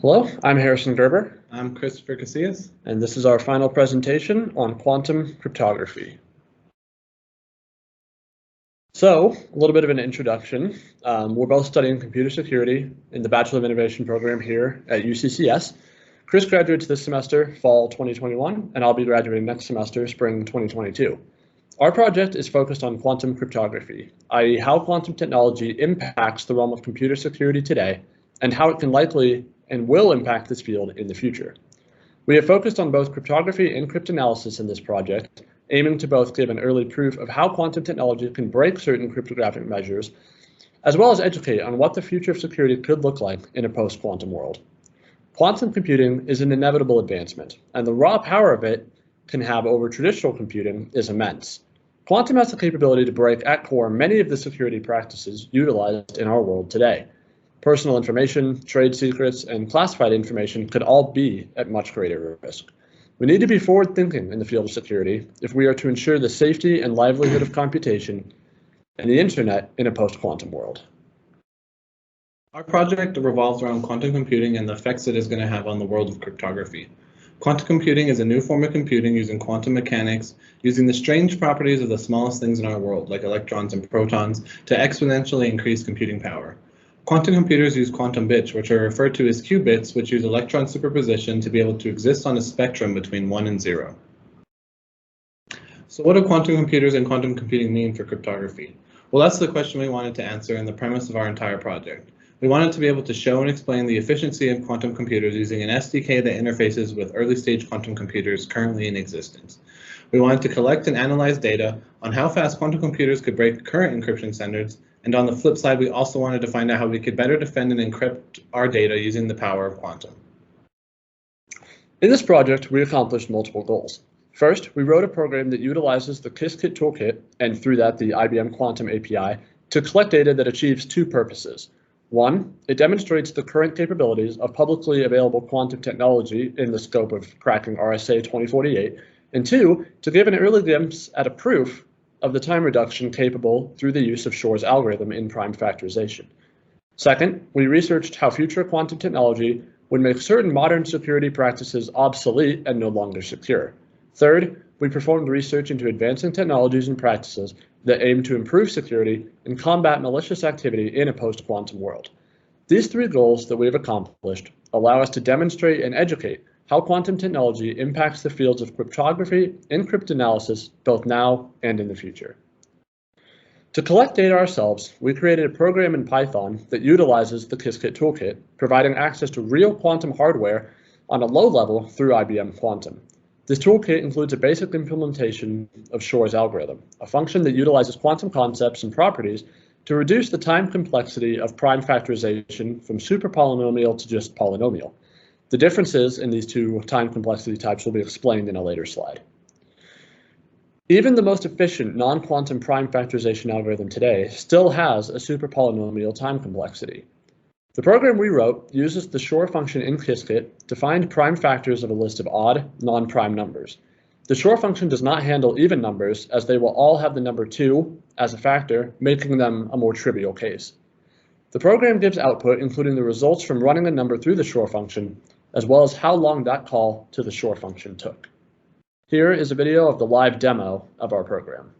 Hello, I'm Harrison Gerber, I'm Christopher Casias. and this is our final presentation on quantum cryptography. So, a little bit of an introduction. We're both studying computer security in the Bachelor of Innovation program here at UCCS. Chris graduates this semester, fall 2021, and I'll be graduating next semester, spring 2022. Our project is focused on quantum cryptography, i.e. how quantum technology impacts the realm of computer security today, and how it can likely and will impact this field in the future. We have focused on both cryptography and cryptanalysis in this project, aiming to both give an early proof of how quantum technology can break certain cryptographic measures, as well as educate on what the future of security could look like in a post-quantum world. Quantum computing is an inevitable advancement, and the raw power of it can have over traditional computing is immense. Quantum has the capability to break at core many of the security practices utilized in our world today. Personal information, trade secrets, and classified information could all be at much greater risk. We need to be forward-thinking in the field of security if we are to ensure the safety and livelihood of computation and the internet in a post-quantum world. Our project revolves around quantum computing and the effects it is going to have on the world of cryptography. Quantum computing is a new form of computing using quantum mechanics, using the strange properties of the smallest things in our world, like electrons and protons, to exponentially increase computing power. Quantum computers use quantum bits, which are referred to as qubits, which use electron superposition to be able to exist on a spectrum between 1 and 0. So what do quantum computers and quantum computing mean for cryptography? Well, that's the question we wanted to answer in the premise of our entire project. We wanted to be able to show and explain the efficiency of quantum computers using an SDK that interfaces with early-stage quantum computers currently in existence. We wanted to collect and analyze data on how fast quantum computers could break current encryption standards, and on the flip side, we also wanted to find out how we could better defend and encrypt our data using the power of quantum. In this project, we accomplished multiple goals. First, we wrote a program that utilizes the Qiskit toolkit, and through that the IBM Quantum API, to collect data that achieves two purposes. One, it demonstrates the current capabilities of publicly available quantum technology in the scope of cracking RSA 2048, and two, to give an early glimpse at a proof of the time reduction capable through the use of Shor's algorithm in prime factorization. Second, we researched how future quantum technology would make certain modern security practices obsolete and no longer secure. Third, we performed research into advancing technologies and practices that aim to improve security and combat malicious activity in a post-quantum world. These three goals that we have accomplished allow us to demonstrate and educate how quantum technology impacts the fields of cryptography and cryptanalysis both now and in the future. To collect data ourselves, we created a program in Python that utilizes the Qiskit toolkit, providing access to real quantum hardware on a low level through IBM Quantum. This toolkit includes a basic implementation of Shor's algorithm, a function that utilizes quantum concepts and properties to reduce the time complexity of prime factorization from superpolynomial to just polynomial. The differences in these two time complexity types will be explained in a later slide. Even the most efficient non-quantum prime factorization algorithm today still has a superpolynomial time complexity. The program we wrote uses the Shor function in Qiskit to find prime factors of a list of odd, non-prime numbers. The Shor function does not handle even numbers, as they will all have the number 2 as a factor, making them a more trivial case. The program gives output including the results from running a number through the Shor function, as well as how long that call to the Shor function took. Here is a video of the live demo of our program.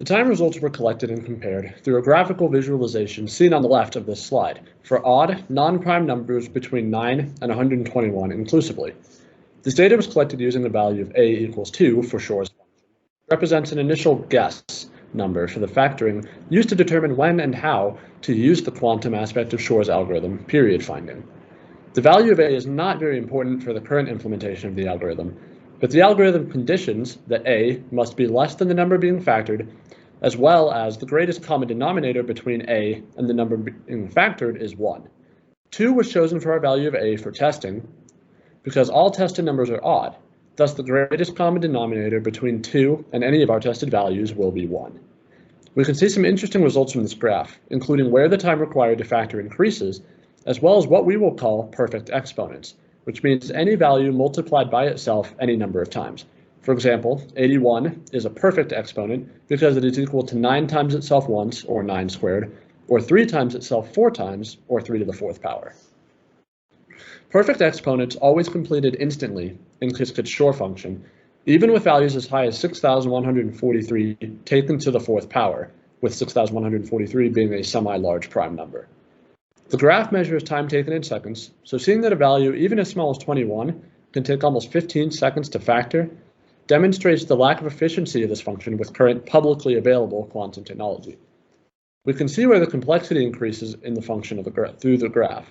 The time results were collected and compared through a graphical visualization seen on the left of this slide for odd, non-prime numbers between 9 and 121 inclusively. This data was collected using the value of a equals 2 for Shor's function, represents an initial guess number for the factoring used to determine when and how to use the quantum aspect of Shor's algorithm, period finding. The value of a is not very important for the current implementation of the algorithm, but the algorithm conditions that a must be less than the number being factored, as well as the greatest common denominator between a and the number being factored is 1. 2 was chosen for our value of a for testing because all tested numbers are odd. Thus, the greatest common denominator between 2 and any of our tested values will be 1. We can see some interesting results from this graph, including where the time required to factor increases, as well as what we will call perfect exponents, which means any value multiplied by itself any number of times. For example, 81 is a perfect exponent because it is equal to 9 times itself once, or 9 squared, or 3 times itself 4 times, or 3 to the 4th power. Perfect exponents always completed instantly in Casias' Shor function, even with values as high as 6,143 taken to the 4th power, with 6,143 being a semi-large prime number. The graph measures time taken in seconds, so seeing that a value even as small as 21 can take almost 15 seconds to factor demonstrates the lack of efficiency of this function with current publicly available quantum technology. We can see where the complexity increases in the function through the graph.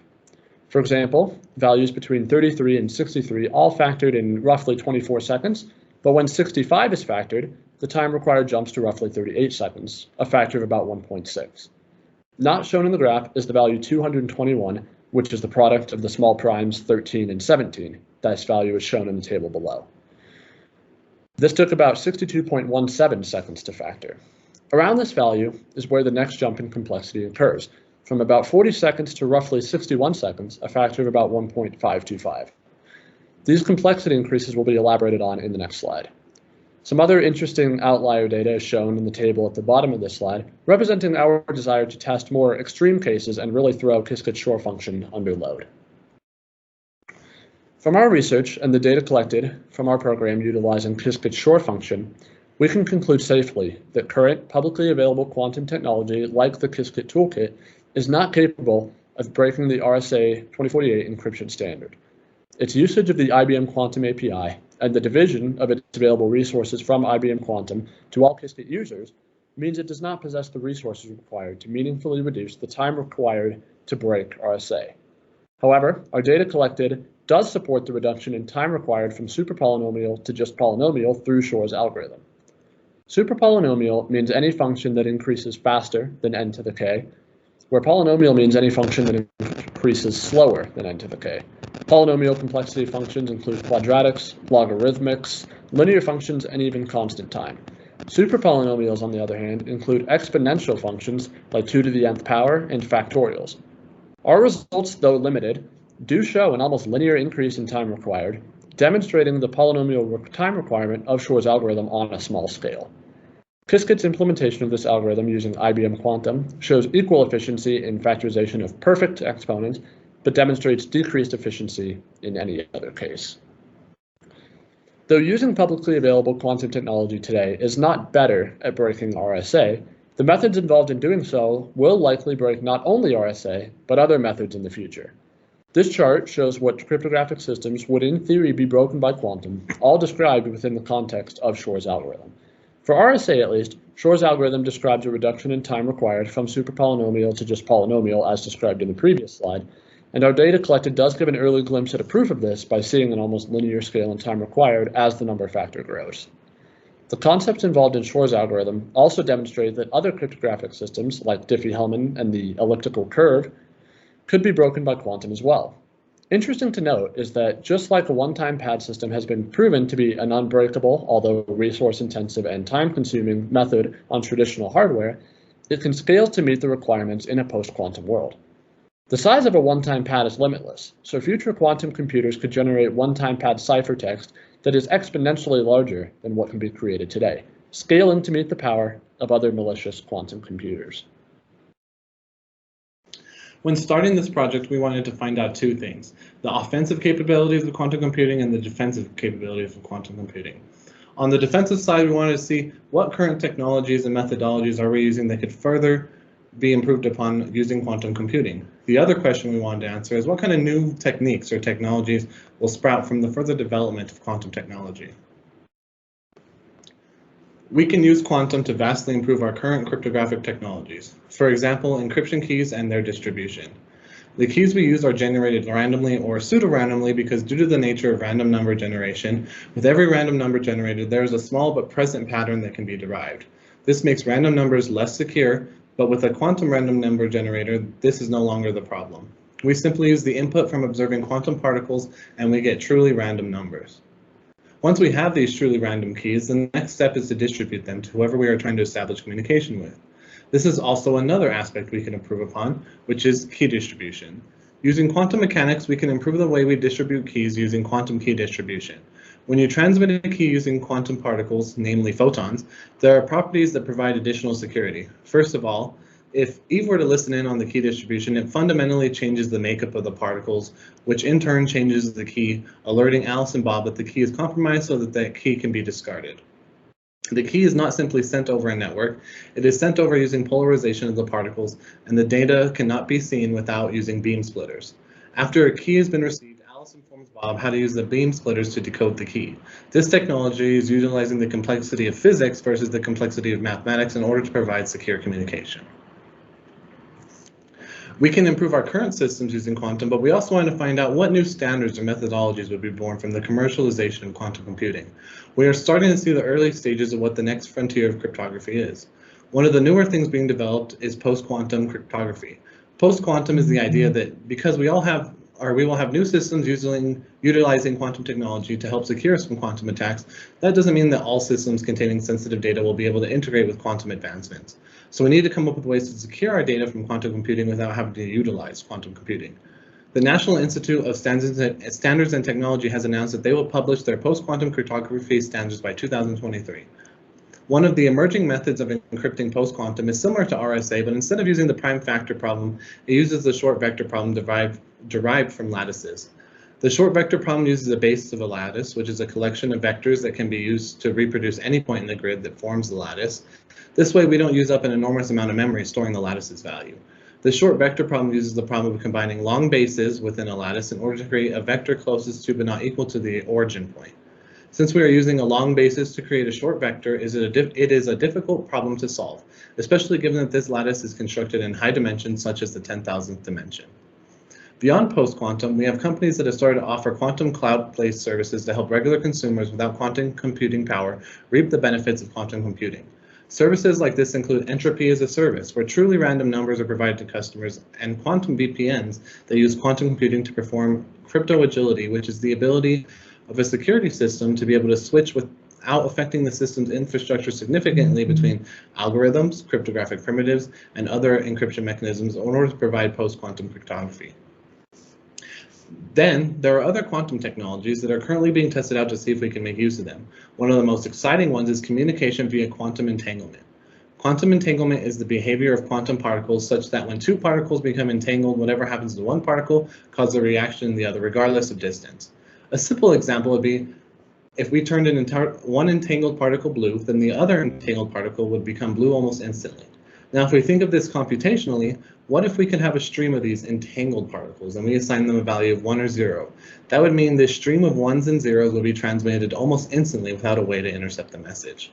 For example, values between 33 and 63 all factored in roughly 24 seconds, but when 65 is factored, the time required jumps to roughly 38 seconds, a factor of about 1.6. Not shown in the graph is the value 221, which is the product of the small primes 13 and 17. This value is shown in the table below. This took about 62.17 seconds to factor. Around this value is where the next jump in complexity occurs, from about 40 seconds to roughly 61 seconds, a factor of about 1.525. These complexity increases will be elaborated on in the next slide. Some other interesting outlier data is shown in the table at the bottom of this slide, representing our desire to test more extreme cases and really throw Casias' Shor function under load. From our research and the data collected from our program utilizing Casias' Shor function, we can conclude safely that current publicly available quantum technology like the Casias toolkit is not capable of breaking the RSA 2048 encryption standard. Its usage of the IBM Quantum API and the division of its available resources from IBM Quantum to all Casias users means it does not possess the resources required to meaningfully reduce the time required to break RSA. However, our data collected does support the reduction in time required from superpolynomial to just polynomial through Shor's algorithm. Superpolynomial means any function that increases faster than n to the k, where polynomial means any function that increases slower than n to the k. Polynomial complexity functions include quadratics, logarithmics, linear functions, and even constant time. Superpolynomials, on the other hand, include exponential functions like 2 to the nth power and factorials. Our results, though limited, do show an almost linear increase in time required, demonstrating the polynomial time requirement of Shor's algorithm on a small scale. Casias' implementation of this algorithm using IBM Quantum shows equal efficiency in factorization of perfect exponents, but demonstrates decreased efficiency in any other case. Though using publicly available quantum technology today is not better at breaking RSA, the methods involved in doing so will likely break not only RSA, but other methods in the future. This chart shows what cryptographic systems would in theory be broken by quantum, all described within the context of Shor's algorithm. For RSA at least, Shor's algorithm describes a reduction in time required from superpolynomial to just polynomial as described in the previous slide, and our data collected does give an early glimpse at a proof of this by seeing an almost linear scale in time required as the number factor grows. The concepts involved in Shor's algorithm also demonstrate that other cryptographic systems, like Diffie-Hellman and the elliptical curve, could be broken by quantum as well. Interesting to note is that just like a one-time pad system has been proven to be an unbreakable, although resource-intensive and time-consuming method on traditional hardware, it can scale to meet the requirements in a post-quantum world. The size of a one-time pad is limitless, so future quantum computers could generate one-time pad ciphertext that is exponentially larger than what can be created today, scaling to meet the power of other malicious quantum computers. When starting this project, we wanted to find out two things: the offensive capabilities of quantum computing and the defensive capabilities of quantum computing. On the defensive side, we wanted to see what current technologies and methodologies are we using that could further be improved upon using quantum computing. The other question we wanted to answer is what kind of new techniques or technologies will sprout from the further development of quantum technology. We can use quantum to vastly improve our current cryptographic technologies. For example, encryption keys and their distribution. The keys we use are generated randomly or pseudo-randomly because due to the nature of random number generation, with every random number generated, there is a small but present pattern that can be derived. This makes random numbers less secure, but with a quantum random number generator, this is no longer the problem. We simply use the input from observing quantum particles and we get truly random numbers. Once we have these truly random keys, the next step is to distribute them to whoever we are trying to establish communication with. This is also another aspect we can improve upon, which is key distribution. Using quantum mechanics, we can improve the way we distribute keys using quantum key distribution. When you transmit a key using quantum particles, namely photons, there are properties that provide additional security. First of all, if Eve were to listen in on the key distribution, it fundamentally changes the makeup of the particles, which in turn changes the key, alerting Alice and Bob that the key is compromised so that that key can be discarded. The key is not simply sent over a network, it is sent over using polarization of the particles, and the data cannot be seen without using beam splitters. After a key has been received, Alice informs Bob how to use the beam splitters to decode the key. This technology is utilizing the complexity of physics versus the complexity of mathematics in order to provide secure communication. We can improve our current systems using quantum, but we also want to find out what new standards or methodologies would be born from the commercialization of quantum computing. We are starting to see the early stages of what the next frontier of cryptography is. One of the newer things being developed is post-quantum cryptography. Post-quantum is the idea that because we will have new systems utilizing quantum technology to help secure us from quantum attacks, that doesn't mean that all systems containing sensitive data will be able to integrate with quantum advancements. So we need to come up with ways to secure our data from quantum computing without having to utilize quantum computing. The National Institute of Standards and Technology has announced that they will publish their post-quantum cryptography standards by 2023. One of the emerging methods of encrypting post-quantum is similar to RSA, but instead of using the prime factor problem, it uses the short vector problem derived from lattices. The short vector problem uses the basis of a lattice, which is a collection of vectors that can be used to reproduce any point in the grid that forms the lattice. This way we don't use up an enormous amount of memory storing the lattice's value. The short vector problem uses the problem of combining long bases within a lattice in order to create a vector closest to but not equal to the origin point. Since we are using a long basis to create a short vector, it is a difficult problem to solve, especially given that this lattice is constructed in high dimensions such as the 10,000th dimension. Beyond post-quantum, we have companies that have started to offer quantum cloud-based services to help regular consumers without quantum computing power reap the benefits of quantum computing. Services like this include entropy as a service, where truly random numbers are provided to customers, and quantum VPNs that use quantum computing to perform crypto agility, which is the ability of a security system to be able to switch without affecting the system's infrastructure significantly between algorithms, cryptographic primitives, and other encryption mechanisms in order to provide post-quantum cryptography. Then, there are other quantum technologies that are currently being tested out to see if we can make use of them. One of the most exciting ones is communication via quantum entanglement. Quantum entanglement is the behavior of quantum particles such that when two particles become entangled, whatever happens to one particle causes a reaction in the other, regardless of distance. A simple example would be if we turned one entangled particle blue, then the other entangled particle would become blue almost instantly. Now, if we think of this computationally, what if we could have a stream of these entangled particles and we assign them a value of 1 or 0? That would mean this stream of 1s and 0s would be transmitted almost instantly without a way to intercept the message.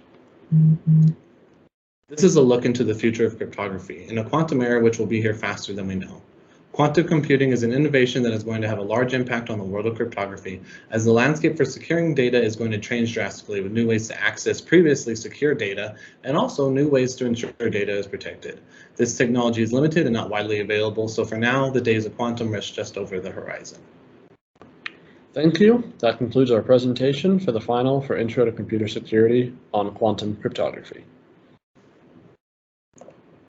This is a look into the future of cryptography in a quantum era which will be here faster than we know. Quantum computing is an innovation that is going to have a large impact on the world of cryptography, as the landscape for securing data is going to change drastically with new ways to access previously secure data and also new ways to ensure data is protected. This technology is limited and not widely available, so for now, the days of quantum rest just over the horizon. Thank you. That concludes our presentation for the final for Intro to Computer Security on quantum cryptography.